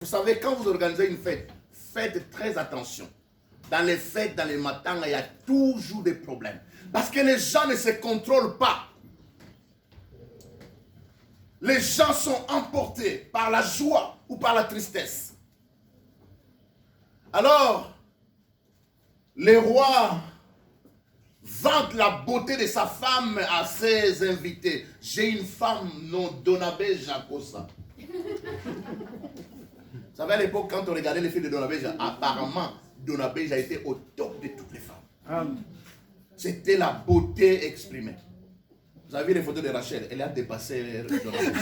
Vous savez, quand vous organisez une fête, faites très attention. Dans les fêtes, dans les matins, il y a toujours des problèmes. Parce que les gens ne se contrôlent pas. Les gens sont emportés par la joie ou par la tristesse. Alors, les rois vante la beauté de sa femme à ses invités. J'ai une femme non Donabé Jacosa. Vous savez, à l'époque, quand on regardait les filles de Donabé, apparemment, Donabé a été au top de toutes les femmes. C'était la beauté exprimée. Vous avez vu les photos de Rachel, elle a dépassé Donabé.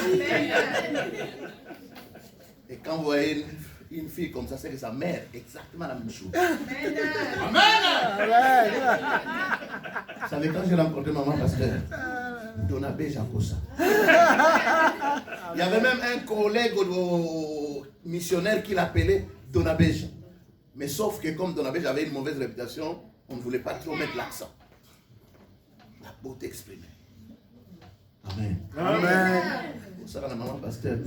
Et quand vous voyez une fille comme ça, c'est que sa mère, exactement la même chose. Amen. Vous savez, quand j'ai rencontré maman pasteur, Donabé Jacosa. Il y avait même un collègue missionnaire qui l'appelait Donabé. Mais sauf que comme Donabé avait une mauvaise réputation, on ne voulait pas trop mettre l'accent. La beauté exprimée. Amen. Amen. Ça va la maman pasteur.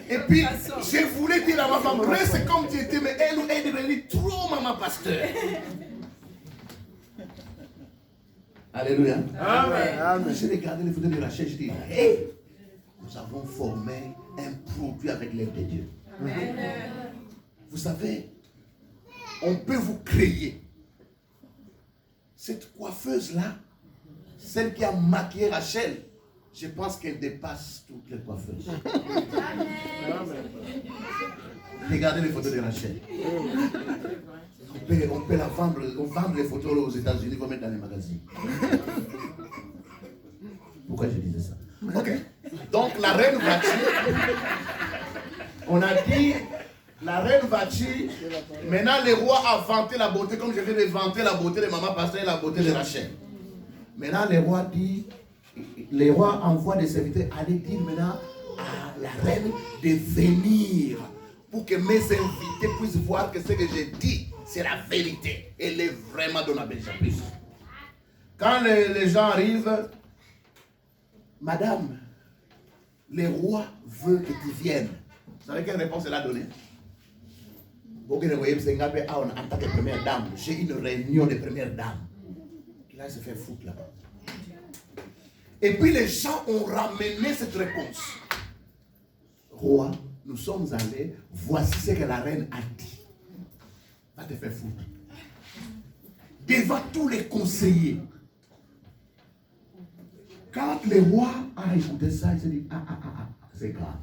Et puis, je voulais dire à ma femme, reste comme tu étais, mais elle est devenue trop maman pasteur. Alléluia. Amen. J'ai regardé les photos de Rachel, je dis, hey, nous avons formé un produit avec l'aide de Dieu. Amen. Vous savez, on peut vous créer. Cette coiffeuse-là, celle qui a maquillé Rachel, je pense qu'elle dépasse toutes les coiffeuses. Amen. Regardez les photos de Rachel. On peut la vendre, on vend les photos aux États-Unis, on va mettre dans les magazines. Pourquoi je disais ça? Ok. Donc la reine Vati, on a dit, la reine Vati, maintenant le roi a vanté la beauté, comme je viens de vanter la beauté de maman pasteur et la beauté de Rachel. Maintenant le roi dit, les rois envoient des serviteurs aller dire maintenant à la reine de venir pour que mes invités puissent voir que ce que j'ai dit, c'est la vérité. Elle est vraiment dans la Benjamin. Quand les gens arrivent, madame, le roi veut que tu viennes. Vous savez quelle réponse elle a donnée? En tant que première dame, j'ai une réunion de première dame. Là, il se fait foutre là-bas. Et puis les gens ont ramené cette réponse. Roi, nous sommes allés, voici ce que la reine a dit. Va te faire foutre. Devant tous les conseillers. Quand le roi a écouté ça, il s'est dit, c'est grave.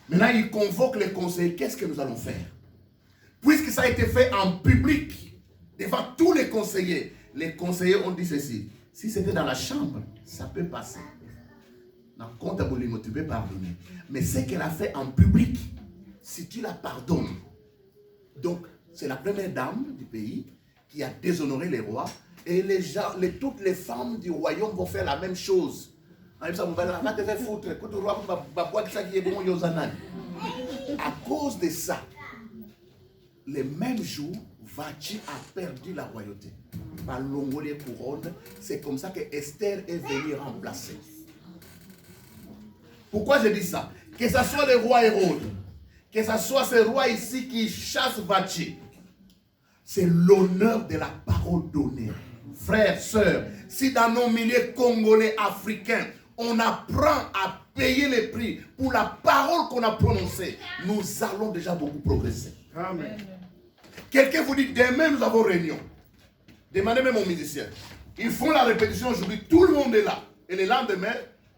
Maintenant, il convoque les conseillers. Qu'est-ce que nous allons faire? Puisque ça a été fait en public, devant tous les conseillers ont dit ceci. Si c'était dans la chambre, ça peut passer. Dans le compte à Bolimo, tu peux pardonner. Mais ce qu'elle a fait en public, si tu la pardonnes, donc c'est la première dame du pays qui a déshonoré les rois, et les gens, toutes les femmes du royaume vont faire la même chose. À cause de ça, le même jour, Vati a perdu la royauté. Par l'ongolais couronne, c'est comme ça que Esther est venue remplacer. Pourquoi je dis ça? Que ce soit le roi Hérode, que ce soit ce roi ici qui chasse Vati, c'est l'honneur de la parole donnée. Frères, sœurs, si dans nos milieux congolais, africains, on apprend à payer les prix pour la parole qu'on a prononcée, nous allons déjà beaucoup progresser. Amen. Quelqu'un vous dit, demain nous avons réunion. Demandez même aux musiciens. Ils font la répétition aujourd'hui, tout le monde est là. Et le lendemain,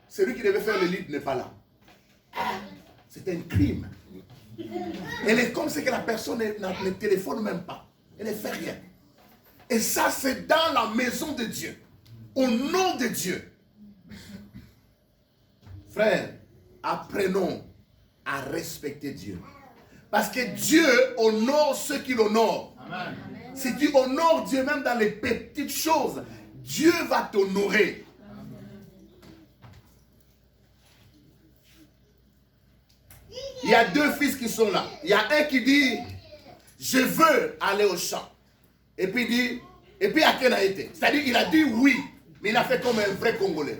celui qui devait faire le lead n'est pas là. C'est un crime. Elle est comme si que la personne ne téléphone même pas. Elle ne fait rien. Et ça, c'est dans la maison de Dieu. Au nom de Dieu. Frères, apprenons à respecter Dieu. Parce que Dieu honore ceux qui l'honorent. Amen. Si tu honores Dieu même dans les petites choses, Dieu va t'honorer. Il y a deux fils qui sont là. Il y a un qui dit, je veux aller au champ. Et puis il dit, et puis Aken a été. C'est-à-dire il a dit oui, mais il a fait comme un vrai Congolais.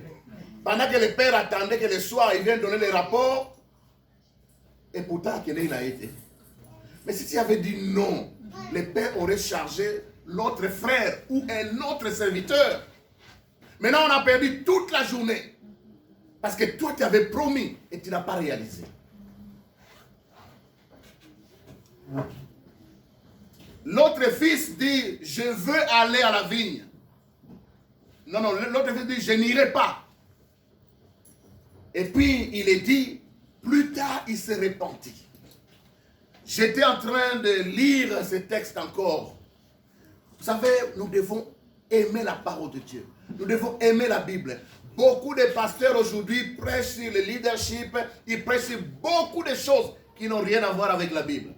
Pendant que le père attendait que le soir, il vienne donner les rapports, Et pourtant, il a été. Mais si tu avais dit non, le père aurait chargé l'autre frère ou un autre serviteur. Maintenant, on a perdu toute la journée. Parce que toi, tu avais promis et tu n'as pas réalisé. L'autre fils dit, je veux aller à la vigne. Non, l'autre fils dit, je n'irai pas. Et puis, il est dit, plus tard, il s'est repenti. J'étais en train de lire ce texte encore. Vous savez, nous devons aimer la parole de Dieu. Nous devons aimer la Bible. Beaucoup de pasteurs aujourd'hui prêchent sur le leadership. Ils prêchent sur beaucoup de choses qui n'ont rien à voir avec la Bible.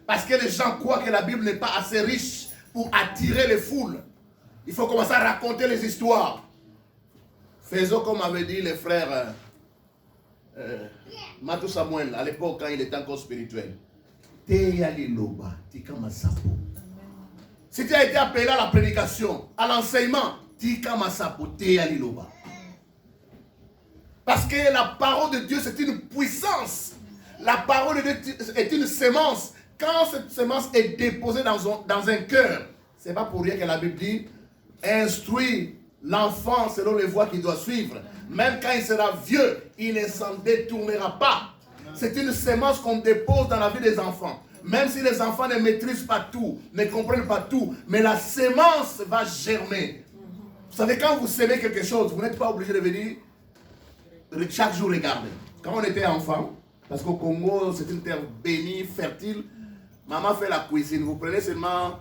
Parce que les gens croient que la Bible n'est pas assez riche pour attirer les foules. Il faut commencer à raconter les histoires. Faisons comme avait dit les frères Matou Samuel à l'époque quand il était encore spirituel. Si tu as été appelé à la prédication, à l'enseignement, parce que la parole de Dieu c'est une puissance. La parole de Dieu est une sémence. Quand cette sémence est déposée dans un cœur, c'est pas pour rien que la Bible dit instruit l'enfant selon les voies qu'il doit suivre. Même quand il sera vieux, il ne s'en détournera pas. C'est une sémence qu'on dépose dans la vie des enfants. Même si les enfants ne maîtrisent pas tout, ne comprennent pas tout, mais la sémence va germer. Vous savez, quand vous sémez quelque chose, vous n'êtes pas obligé de venir chaque jour regarder. Quand on était enfant, parce qu'au Congo, c'est une terre bénie, fertile, maman fait la cuisine. Vous prenez seulement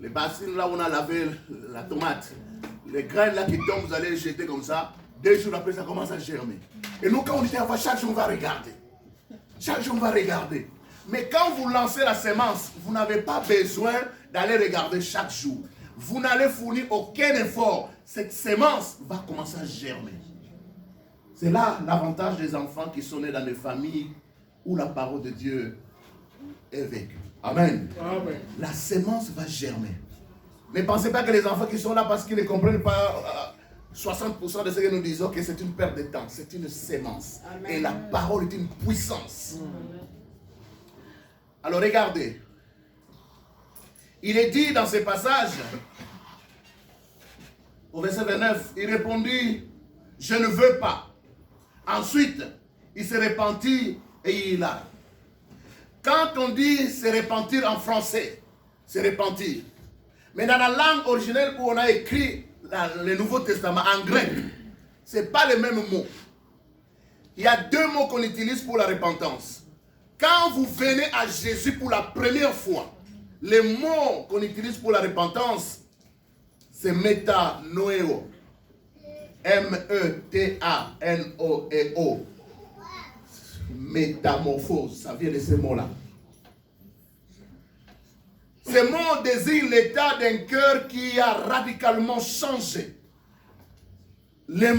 les bassines là où on a lavé la tomate. Les graines là qui tombent, vous allez les jeter comme ça. 2 jours après, ça commence à germer. Et nous, quand on était enfant, chaque jour, on va regarder. Chaque jour, on va regarder. Mais quand vous lancez la sémence, vous n'avez pas besoin d'aller regarder chaque jour. Vous n'allez fournir aucun effort. Cette sémence va commencer à germer. C'est là l'avantage des enfants qui sont nés dans des familles où la parole de Dieu est vécue. Amen. Amen. La sémence va germer. Ne pensez pas que les enfants qui sont là parce qu'ils ne comprennent pas 60% de ce que nous disons, que c'est une perte de temps. C'est une sémence. Amen. Et la parole est une puissance. Amen. Alors regardez. Il est dit dans ce passage, au verset 29, il répondit, je ne veux pas. Ensuite, il se repentit et il a. Quand on dit se repentir en français, se repentir. Mais dans la langue originelle où on a écrit le Nouveau Testament en grec, ce n'est pas le même mot. Il y a 2 mots qu'on utilise pour la repentance. Quand vous venez à Jésus pour la première fois, le mot qu'on utilise pour la repentance, c'est métanoéo. M-E-T-A-N-O-E-O. Métamorphose, ça vient de ce mot-là. Ce mot désigne l'état d'un cœur qui a radicalement changé. Le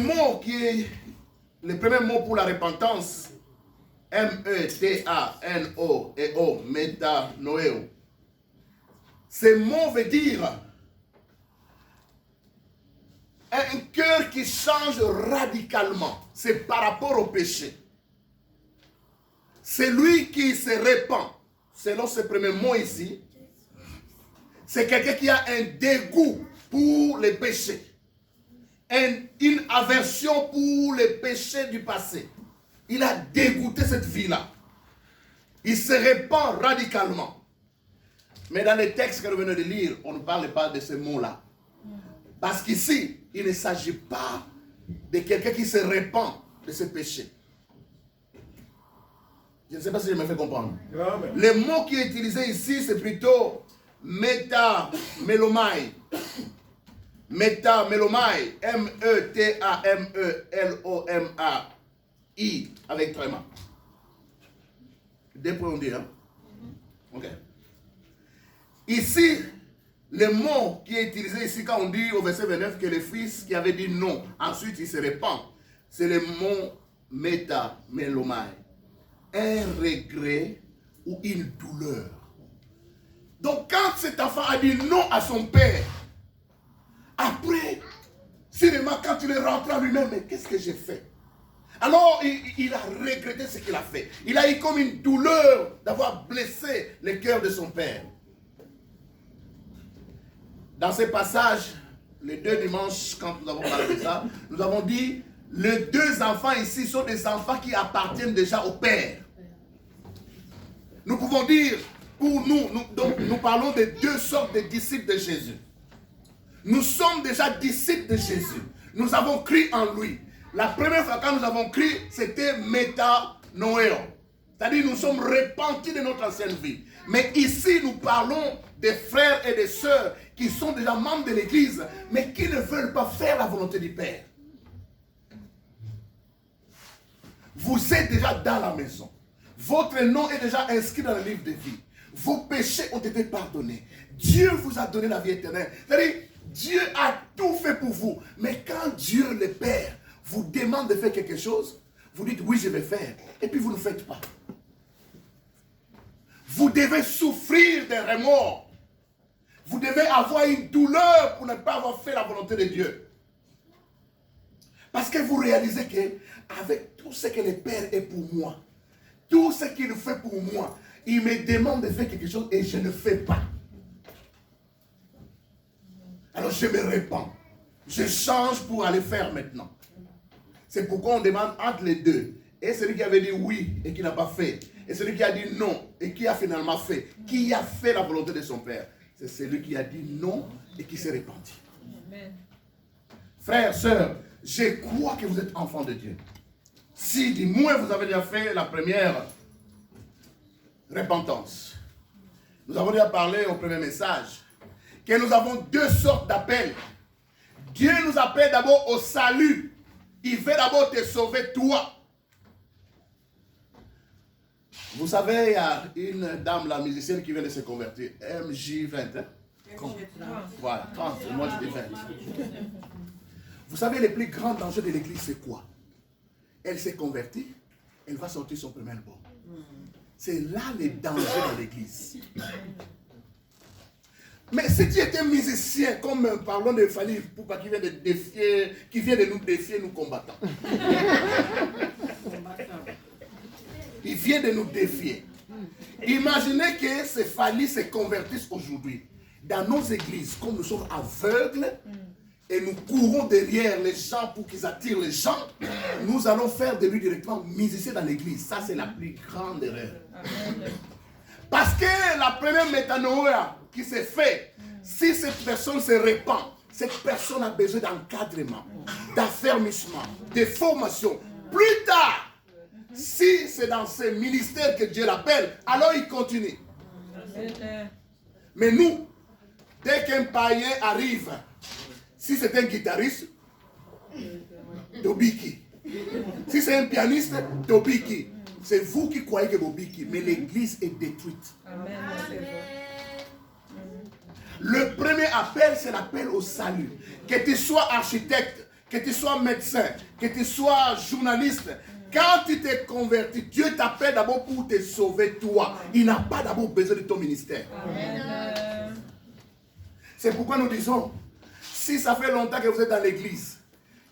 premier mot pour la repentance, M-E-T-A-N-O-E-O, métanoéo. Ce mot veut dire un cœur qui change radicalement. C'est par rapport au péché. Celui qui se répand, selon ce premier mot ici, c'est quelqu'un qui a un dégoût pour les péchés. Une aversion pour les péchés du passé. Il a dégoûté cette vie-là. Il se répand radicalement. Mais dans les textes que nous venons de lire, on ne parle pas de ce mot-là. Parce qu'ici, il ne s'agit pas de quelqu'un qui se répand de ses péchés. Je ne sais pas si je me fais comprendre. Amen. Le mot qui est utilisé ici, c'est plutôt métamélomai. Métamélomai. M-E-T-A-M-E-L-O-M-A-I. Avec tréma. 2 points on dit, hein? Ok. Ici, le mot qui est utilisé ici, quand on dit au verset 29 que le fils qui avait dit non, ensuite il se répand, c'est le mot métamélomai. Un regret ou une douleur. Donc quand cet enfant a dit non à son père, après, seulement quand il est rentré en lui-même, mais qu'est-ce que j'ai fait? Alors, il a regretté ce qu'il a fait. Il a eu comme une douleur d'avoir blessé le cœur de son père. Dans ces passages, les 2 dimanches, quand nous avons parlé de ça, nous avons dit, les 2 enfants ici sont des enfants qui appartiennent déjà au Père. Nous pouvons dire, pour nous parlons de 2 sortes de disciples de Jésus. Nous sommes déjà disciples de Jésus. Nous avons cru en lui. La première fois quand nous avons cru, c'était métanoëo. C'est-à-dire nous sommes repentis de notre ancienne vie. Mais ici, nous parlons des frères et des sœurs qui sont déjà membres de l'Église, mais qui ne veulent pas faire la volonté du Père. Vous êtes déjà dans la maison. Votre nom est déjà inscrit dans le livre de vie. Vos péchés ont été pardonnés. Dieu vous a donné la vie éternelle. C'est-à-dire, Dieu a tout fait pour vous. Mais quand Dieu, le Père, vous demande de faire quelque chose, vous dites oui, je vais faire. Et puis vous ne faites pas. Vous devez souffrir des remords. Vous devez avoir une douleur pour ne pas avoir fait la volonté de Dieu. Parce que vous réalisez qu'avec tout ce que le Père est pour moi, tout ce qu'il fait pour moi, il me demande de faire quelque chose et je ne fais pas. Alors je me répands. Je change pour aller faire maintenant. C'est pourquoi on demande entre les deux. Et celui qui avait dit oui et qui n'a pas fait. Et celui qui a dit non et qui a finalement fait. Qui a fait la volonté de son Père. C'est celui qui a dit non et qui s'est repenti. Amen. Frères, sœurs, je crois que vous êtes enfants de Dieu. Si du moins vous avez déjà fait la première repentance. Nous avons déjà parlé au premier message que nous avons 2 sortes d'appels. Dieu nous appelle d'abord au salut. Il veut d'abord te sauver toi. Vous savez, il y a une dame, la musicienne qui vient de se convertir. MJ20. Hein? Voilà, 30. Moi je dis 20. Vous savez, le plus grand danger de l'église, c'est quoi? Elle s'est convertie, elle va sortir son premier album. C'est là le danger dans l'église. Mais si tu étais musicien, comme parlons de Fali Poupa qui vient de défier, qui vient de nous défier, nous combattants. Il vient de nous défier. Imaginez que ces Fali se convertissent aujourd'hui. Dans nos églises, comme nous sommes aveugles, et nous courons derrière les gens pour qu'ils attirent les gens, nous allons faire de lui directement musicien dans l'église. Ça, c'est la plus grande erreur. Parce que la première métanoïa qui s'est faite, si cette personne se répand, cette personne a besoin d'encadrement, d'affermissement, de formation. Plus tard, si c'est dans ce ministère que Dieu l'appelle, alors il continue. Mais nous, dès qu'un païen arrive, si c'est un guitariste, Tobiki. Si c'est un pianiste, Tobiki. C'est vous qui croyez que Tobiki, mais l'église est détruite. Amen. Le premier appel, c'est l'appel au salut. Que tu sois architecte, que tu sois médecin, que tu sois journaliste, quand tu t'es converti, Dieu t'appelle d'abord pour te sauver toi. Il n'a pas d'abord besoin de ton ministère. Amen. C'est pourquoi nous disons, si ça fait longtemps que vous êtes dans l'église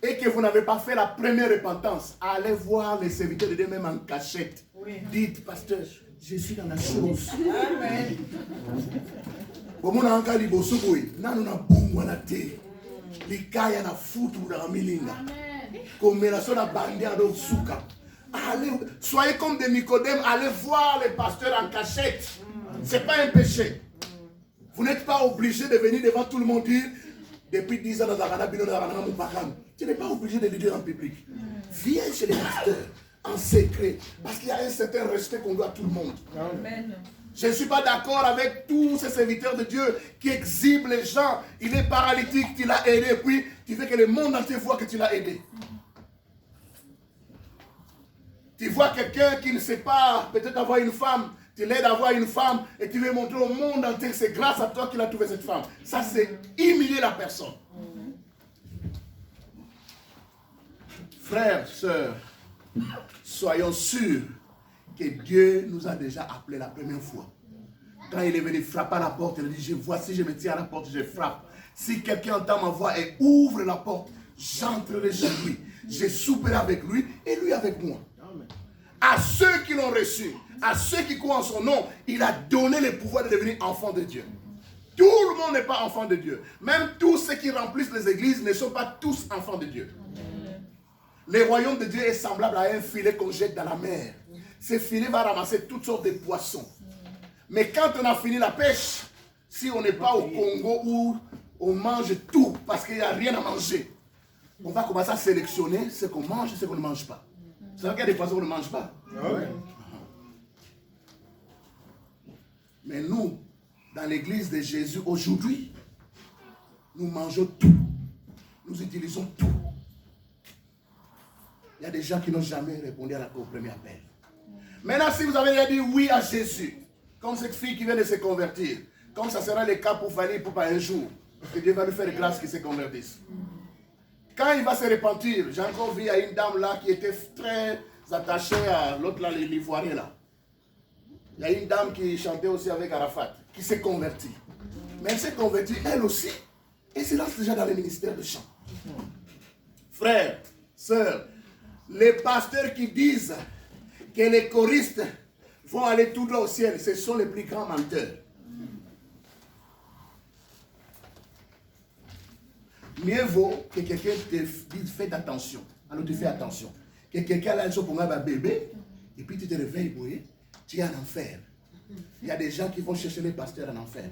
et que vous n'avez pas fait la première repentance, allez voir les serviteurs de Dieu même en cachette. Oui. Dites, pasteur, je suis dans la chose. Amen. Allez, soyez comme des Nicodèmes, allez voir les pasteurs en cachette. Ce n'est pas un péché. Vous n'êtes pas obligé de venir devant tout le monde dire depuis 10 ans dans la tu n'es pas obligé de le dire en public. Viens chez les pasteurs en secret. Parce qu'il y a un certain respect qu'on doit à tout le monde. Amen. Je ne suis pas d'accord avec tous ces serviteurs de Dieu qui exhibent les gens. Il est paralytique, tu l'as aidé, puis tu veux que le monde entier voit que tu l'as aidé. Tu vois quelqu'un qui ne sait pas peut-être avoir une femme, tu l'aides à avoir une femme et tu veux montrer au monde entier que c'est grâce à toi qu'il a trouvé cette femme. Ça, c'est humilier la personne. Frères, sœurs, soyons sûrs que Dieu nous a déjà appelés la première fois. Quand il est venu frapper à la porte, il a dit, voici, je me tiens à la porte, je frappe. Si quelqu'un entend ma voix et ouvre la porte, j'entrerai chez lui. J'ai soupé avec lui et lui avec moi. À ceux qui l'ont reçu, à ceux qui croient en son nom, il a donné le pouvoir de devenir enfant de Dieu. Tout le monde n'est pas enfant de Dieu. Même tous ceux qui remplissent les églises ne sont pas tous enfants de Dieu. Le royaume de Dieu est semblable à un filet qu'on jette dans la mer. Ce filet va ramasser toutes sortes de poissons. Mais quand on a fini la pêche, si on n'est pas au Congo où on mange tout parce qu'il n'y a rien à manger, on va commencer à sélectionner ce qu'on mange et ce qu'on ne mange pas. C'est vrai qu'il y a des poissons qu'on ne mange pas. Mais nous, dans l'église de Jésus aujourd'hui, nous mangeons tout. Nous utilisons tout. Il y a des gens qui n'ont jamais répondu au premier appel. Maintenant, si vous avez déjà dit oui à Jésus, comme cette fille qui vient de se convertir, comme ça sera le cas pour Fanny pour pas un jour, que Dieu va lui faire grâce qu'il se convertisse. Quand il va se repentir, j'ai encore vu une dame là qui était très attachée à l'autre là, l'ivoirien là. Il y a une dame qui chantait aussi avec Arafat, qui s'est convertie. Mais elle s'est convertie elle aussi, et se lance déjà dans le ministère de chant. Frères, sœurs, les pasteurs qui disent que les choristes vont aller tout droit au ciel, ce sont les plus grands menteurs. Mieux vaut que quelqu'un te dise faites attention. Alors tu fais attention. Que quelqu'un là, pour un bébé, et puis tu te réveilles, boy, tu es en enfer. Il y a des gens qui vont chercher les pasteurs en enfer.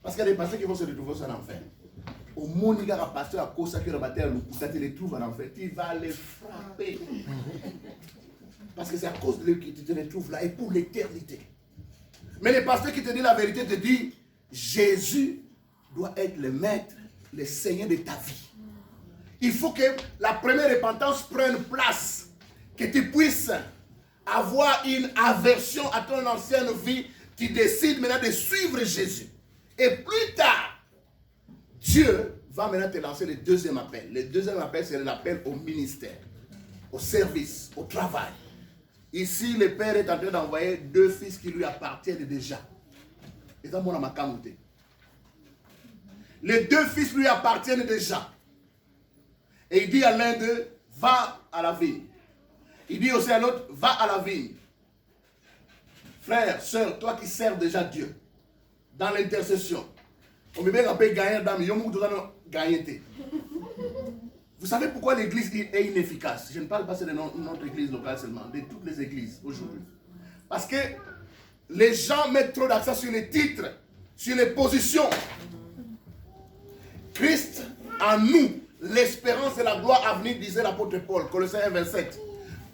Parce qu'il y a des pasteurs qui vont se retrouver en enfer. Au monde, il y a un pasteur à cause que le baptême, tu les trouves en enfer. Tu vas les frapper. Parce que c'est à cause de lui que tu te retrouves là et pour l'éternité. Mais les pasteurs qui te disent la vérité te disent Jésus doit être le maître, le Seigneur de ta vie. Il faut que la première repentance prenne place, que tu puisses avoir une aversion à ton ancienne vie. Tu décides maintenant de suivre Jésus. Et plus tard, Dieu va maintenant te lancer le deuxième appel. Le deuxième appel, c'est l'appel au ministère, au service, au travail. Ici, le Père est en train d'envoyer 2 fils qui lui appartiennent déjà. Et ça, moi, ma les 2 fils lui appartiennent déjà. Et il dit à l'un d'eux, va à la vigne. Il dit aussi à l'autre, va à la vigne. Frère, soeur, toi qui sers déjà Dieu, dans l'intercession, on me met un peu gagner dans le Vous savez pourquoi l'église est inefficace? Je ne parle pas de notre église locale seulement, de toutes les églises aujourd'hui. Parce que les gens mettent trop d'accent sur les titres, sur les positions. Christ en nous, l'espérance et la gloire à venir, disait l'apôtre Paul, Colossiens 1, 27.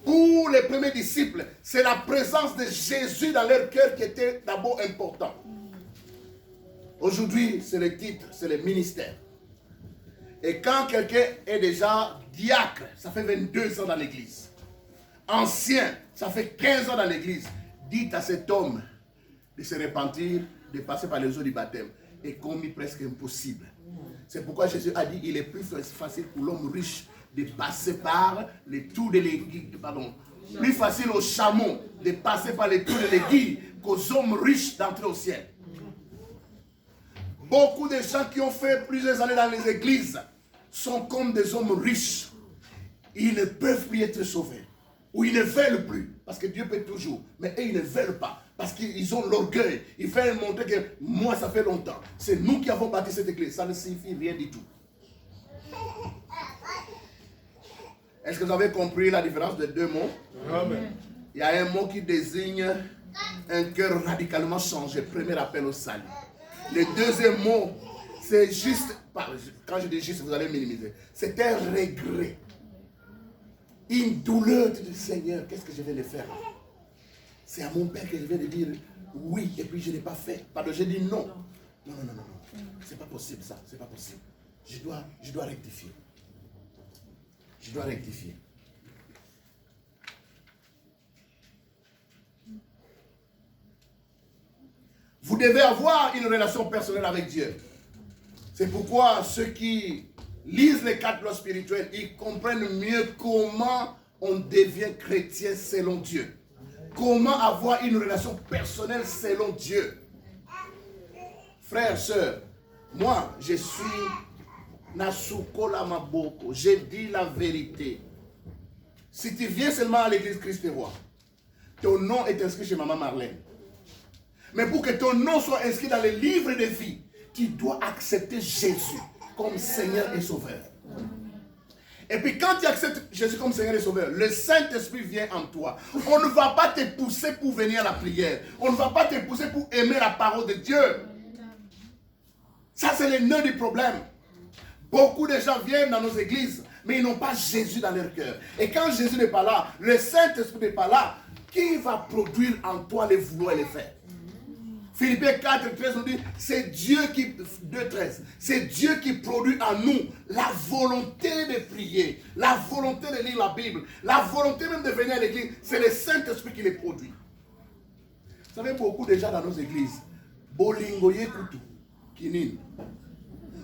Pour les premiers disciples, c'est la présence de Jésus dans leur cœur qui était d'abord important. Aujourd'hui, c'est le titre, c'est le ministère. Et quand quelqu'un est déjà diacre, ça fait 22 ans dans l'église. Ancien, ça fait 15 ans dans l'église. Dites à cet homme de se repentir, de passer par les eaux du baptême. Est commis presque impossible. C'est pourquoi Jésus a dit il est plus facile pour l'homme riche de passer par les tours de l'église. Pardon. Plus facile aux chameaux de passer par les tours de l'église qu'aux hommes riches d'entrer au ciel. Beaucoup de gens qui ont fait plusieurs années dans les églises sont comme des hommes riches. Ils ne peuvent plus être sauvés. Ou ils ne veulent plus. Parce que Dieu peut toujours. Mais eux, ils ne veulent pas. Parce qu'ils ont l'orgueil. Ils veulent montrer que moi, ça fait longtemps. C'est nous qui avons bâti cette église. Ça ne signifie rien du tout. Est-ce que vous avez compris la différence de 2 mots? Amen. Il y a un mot qui désigne un cœur radicalement changé. Premier appel au salut. Le deuxième mot, c'est juste, quand je dis juste, vous allez minimiser. C'est un regret. Une douleur du Seigneur. Qu'est-ce que je viens de faire? C'est à mon père que je viens de dire oui, et puis je n'ai pas fait. Pardon, j'ai dit non. Non. C'est pas possible ça, c'est pas possible. Je dois rectifier. Je dois rectifier. Vous devez avoir une relation personnelle avec Dieu. C'est pourquoi ceux qui lisent les 4 lois spirituelles, ils comprennent mieux comment on devient chrétien selon Dieu. Comment avoir une relation personnelle selon Dieu. Frères, sœurs, moi, je suis Nasukola maboko. J'ai dit la vérité. Si tu viens seulement à l'église Christ est roi, ton nom est inscrit chez Maman Marlène. Mais pour que ton nom soit inscrit dans le livre de vie, tu dois accepter Jésus comme Seigneur et Sauveur. Et puis quand tu acceptes Jésus comme Seigneur et Sauveur, le Saint-Esprit vient en toi. On ne va pas te pousser pour venir à la prière. On ne va pas te pousser pour aimer la parole de Dieu. Ça, c'est le nœud du problème. Beaucoup de gens viennent dans nos églises, mais ils n'ont pas Jésus dans leur cœur. Et quand Jésus n'est pas là, le Saint-Esprit n'est pas là, qui va produire en toi les vouloirs et les faire? Philippiens 4, 13 nous dit, c'est Dieu qui, 2, 13, c'est Dieu qui produit en nous la volonté de prier, la volonté de lire la Bible, la volonté même de venir à l'église. C'est le Saint-Esprit qui les produit. Vous savez, beaucoup de gens dans nos églises, bolingoye kutu, kinin.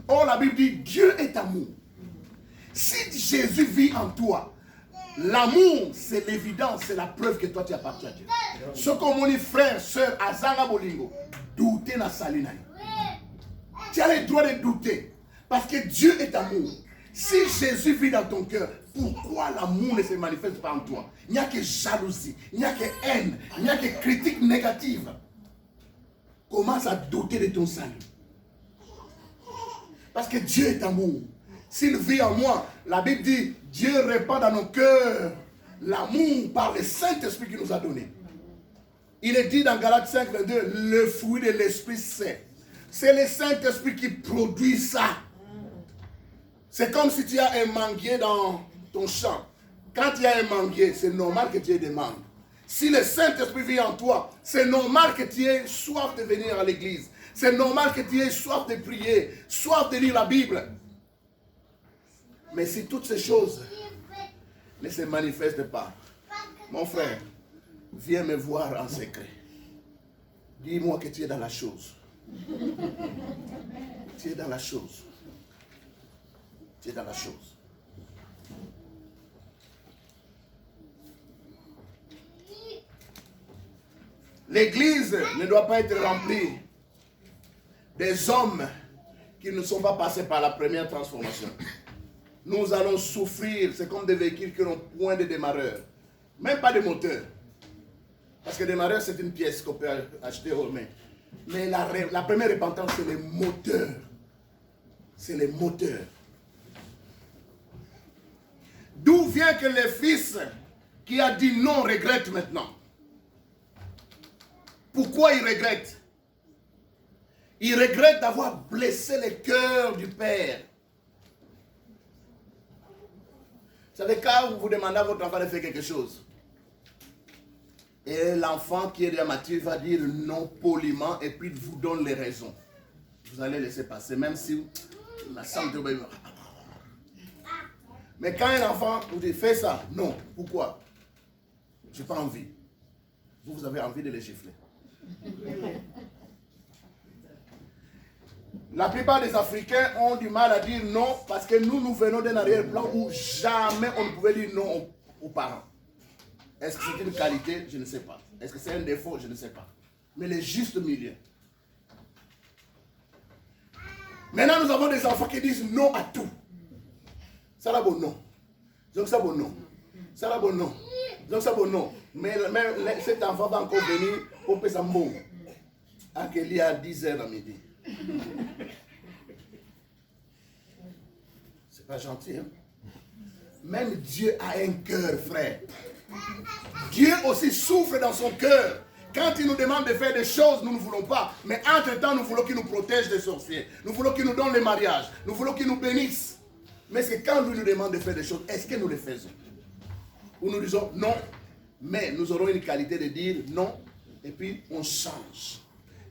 Or, la Bible dit, Dieu est amour. Si Jésus vit en toi, l'amour, c'est l'évidence, c'est la preuve que toi tu appartiens à Dieu. Ce qu'on dit, frère, soeur, azanga bolingo, douter na salina. Tu as le droit de douter, parce que Dieu est amour. Si Jésus vit dans ton cœur, pourquoi l'amour ne se manifeste pas en toi? Il n'y a que jalousie, il n'y a que haine, il n'y a que critique négative. Commence à douter de ton salut. Parce que Dieu est amour. S'il vit en moi, la Bible dit, Dieu répand dans nos cœurs l'amour par le Saint-Esprit qu'il nous a donné. Il est dit dans Galates 5, 22, le fruit de l'Esprit Saint. C'est le Saint-Esprit qui produit ça. C'est comme si tu as un manguier dans ton champ. Quand il y a un manguier, c'est normal que tu aies des mangues. Si le Saint-Esprit vit en toi, c'est normal que tu aies soif de venir à l'église. C'est normal que tu aies soif de prier, soif de lire la Bible. Mais si toutes ces choses ne se manifestent pas, mon frère, viens me voir en secret. Dis-moi que tu es dans la chose. Tu es dans la chose. Tu es dans la chose. L'église ne doit pas être remplie des hommes qui ne sont pas passés par la première transformation. Nous allons souffrir, c'est comme des véhicules qui n'ont point de démarreur, même pas de moteur. Parce que le démarreur, c'est une pièce qu'on peut acheter aux mains. Mais la première repentance, c'est le moteur. C'est le moteur. D'où vient que le fils qui a dit non regrette maintenant? Pourquoi il regrette? Il regrette d'avoir blessé le cœur du Père. Vous savez, quand vous demandez à votre enfant de faire quelque chose, et l'enfant qui est déjà mature va dire non poliment et puis vous donne les raisons. Vous allez laisser passer, même si la santé. Mais quand un enfant vous dit fais ça, non, pourquoi? Je n'ai pas envie. Vous avez envie de les gifler. La plupart des Africains ont du mal à dire non parce que nous venons d'un arrière-plan où jamais on ne pouvait dire non aux parents. Est-ce que c'est une qualité? Je ne sais pas. Est-ce que c'est un défaut? Je ne sais pas. Mais le juste milieu. Maintenant, nous avons des enfants qui disent non à tout. Ça là bon non. Donc ça bon non. Ça là bon non. Donc ça bon non. Mais cet enfant va encore venir pour payer sa bon. À qu'il y a 10h à midi. C'est pas gentil, hein? Même Dieu a un cœur, frère. Dieu aussi souffre dans son cœur. Quand il nous demande de faire des choses, nous ne voulons pas. Mais entre-temps, nous voulons qu'il nous protège des sorciers. Nous voulons qu'il nous donne les mariages. Nous voulons qu'il nous bénisse. Mais c'est quand lui nous demande de faire des choses, est-ce que nous les faisons? Ou nous disons non, mais nous aurons une qualité de dire non, et puis on change.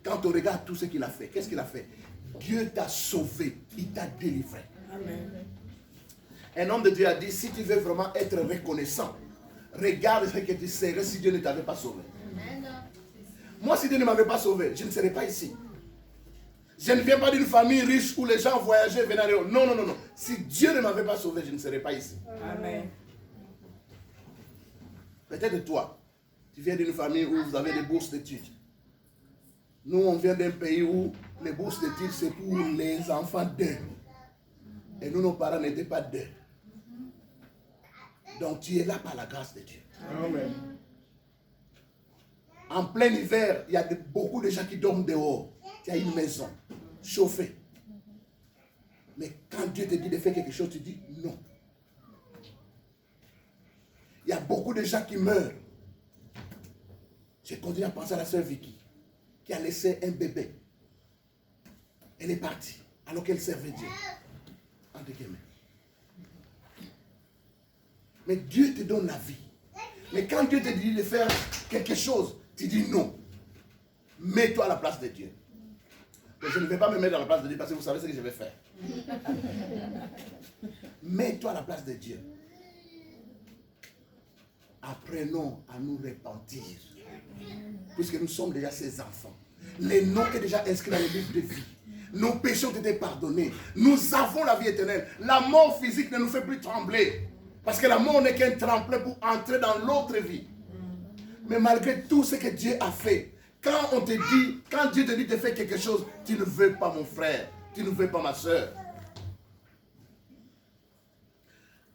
Quand on regarde tout ce qu'il a fait, qu'est-ce qu'il a fait? Dieu t'a sauvé, il t'a délivré. Amen. Un homme de Dieu a dit, si tu veux vraiment être reconnaissant, regarde ce que tu serais si Dieu ne t'avait pas sauvé. Amen. Moi, si Dieu ne m'avait pas sauvé, je ne serais pas ici. Je ne viens pas d'une famille riche où les gens voyageaient, venaient. Non, non, non, non. Si Dieu ne m'avait pas sauvé, je ne serais pas ici. Amen. Peut-être toi, tu viens d'une famille où vous avez des bourses d'études. Nous, on vient d'un pays où les bourses d'études, c'est pour les enfants d'eux. Et nous, nos parents n'étaient pas deux. Donc tu es là par la grâce de Dieu. Amen. En plein hiver, il y a beaucoup de gens qui dorment dehors. Tu as une maison chauffée. Mais quand Dieu te dit de faire quelque chose, tu dis non. Il y a beaucoup de gens qui meurent. J'ai continué à penser à la sœur Vicky, qui a laissé un bébé. Elle est partie, alors qu'elle servait Dieu. Entre guillemets. Mais Dieu te donne la vie. Mais quand Dieu te dit de faire quelque chose, tu dis non. Mets-toi à la place de Dieu. Mais je ne vais pas me mettre à la place de Dieu parce que vous savez ce que je vais faire. Mets-toi à la place de Dieu. Apprenons à nous repentir. Puisque nous sommes déjà ses enfants. Les noms sont déjà inscrits dans le livre de vie. Nos péchés ont été pardonnés. Nous avons la vie éternelle. La mort physique ne nous fait plus trembler. Parce que la mort n'est qu'un tremplin pour entrer dans l'autre vie. Mais malgré tout ce que Dieu a fait, quand Dieu te dit de faire quelque chose, tu ne veux pas mon frère, tu ne veux pas ma soeur.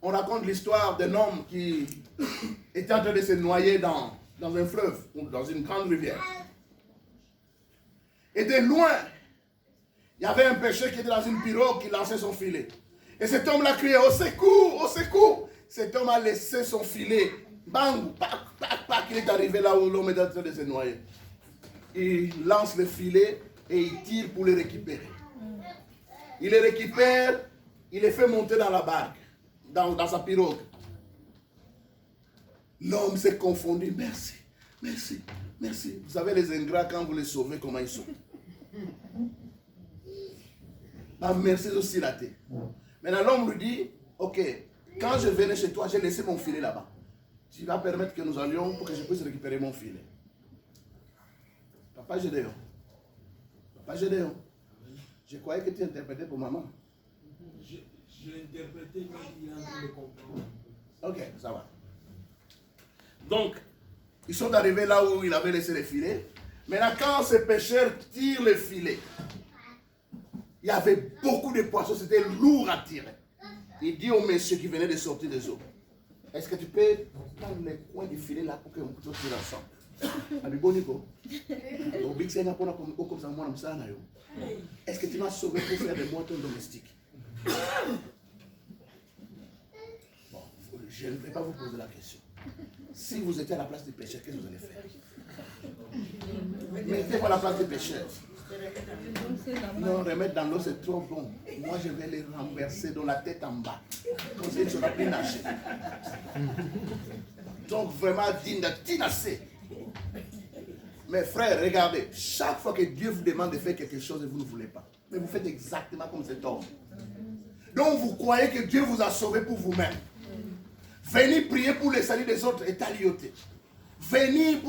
On raconte l'histoire d'un homme qui était en train de se noyer dans un fleuve ou dans une grande rivière. Et de loin, il y avait un pêcheur qui était dans une pirogue qui lançait son filet. Et cet homme-là criait, au secours, au secours. Cet homme a laissé son filet. Bang, pac, pac, pac. Il est arrivé là où l'homme est en train de se noyer. Il lance le filet et il tire pour le récupérer. Il le récupère, il le fait monter dans la barque, dans sa pirogue. L'homme s'est confondu. Merci, merci, merci. Vous savez les ingrats, quand vous les sauvez, comment ils sont. Ah, merci aussi raté. Maintenant l'homme lui dit, ok, quand je venais chez toi, j'ai laissé mon filet là-bas. Tu vas permettre que nous allions pour que je puisse récupérer mon filet. Papa Gédéon. Papa Gédéon. Je croyais que tu interprétais pour maman. Je l'interprétais, mais il est en train de comprendre. Ok, ça va. Donc, ils sont arrivés là où il avait laissé le filet. Maintenant, quand ce pêcheur tire le filet, il y avait beaucoup de poissons, c'était lourd à tirer. Il dit au monsieur qui venait de sortir des eaux, est-ce que tu peux prendre les coins du filet là pour que nous tire ensemble? Est-ce que tu m'as sauvé pour faire de moi ton domestique? Bon, je ne vais pas vous poser la question. Si vous étiez à la place des pécheurs, qu'est-ce que vous allez faire? Mettez-vous à la place des pécheurs. Non, remettre dans l'eau, c'est trop bon. Moi, je vais les renverser dans la tête en bas. Comme ça, il ne sera plus nager. Donc, vraiment, dinasser. Mes frères, regardez, chaque fois que Dieu vous demande de faire quelque chose et vous ne voulez pas, mais vous faites exactement comme cet homme. Donc, vous croyez que Dieu vous a sauvé pour vous-même. Venez prier pour le salut des autres et talioter. Venez pour